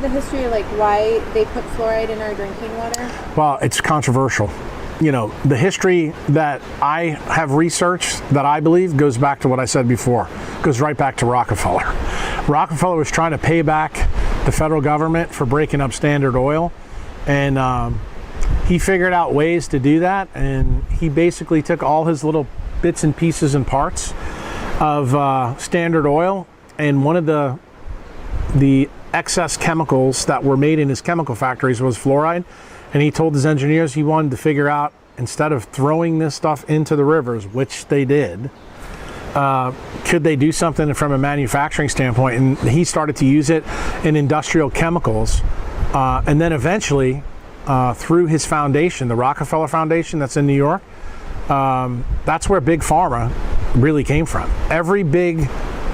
the history of like why they put fluoride in our drinking water? Well, it's controversial. You know, the history that I have researched that I believe goes back to what I said before, goes right back to Rockefeller. Rockefeller was trying to pay back the federal government for breaking up Standard Oil, and he figured out ways to do that, and he basically took all his little bits and pieces and parts of Standard Oil, and one of the excess chemicals that were made in his chemical factories was fluoride. And he told his engineers he wanted to figure out, instead of throwing this stuff into the rivers, which they did, could they do something from a manufacturing standpoint? And he started to use it in industrial chemicals. And then eventually, through his foundation, the Rockefeller Foundation that's in New York, that's where Big Pharma really came from. Every big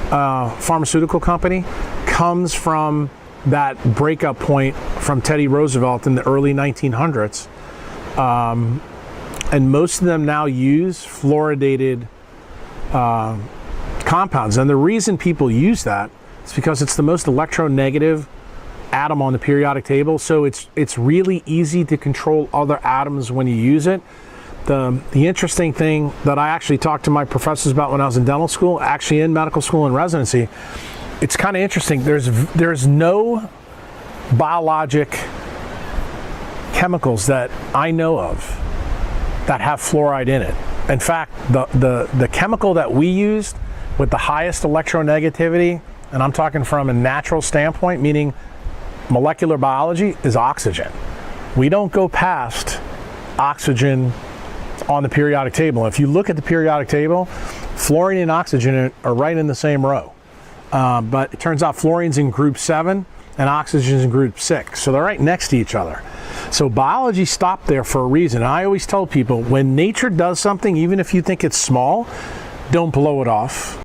pharmaceutical company comes from that breakup point from Teddy Roosevelt in the early 1900s. And most of them now use fluoridated compounds. And the reason people use that is because it's the most electronegative atom on the periodic table. So it's really easy to control other atoms when you use it. The interesting thing that I actually talked to my professors about when I was in dental school, actually in medical school and residency, it's kind of interesting. There's no biologic chemicals that I know of that have fluoride in it. In fact, the chemical that we used with the highest electronegativity, and I'm talking from a natural standpoint, meaning molecular biology, is oxygen. We don't go past oxygen on the periodic table. If you look at the periodic table, fluorine and oxygen are right in the same row. But it turns out fluorine's in group 7 and oxygen's in group 6. So they're right next to each other. So biology stopped there for a reason. I always tell people, when nature does something, even if you think it's small, don't blow it off.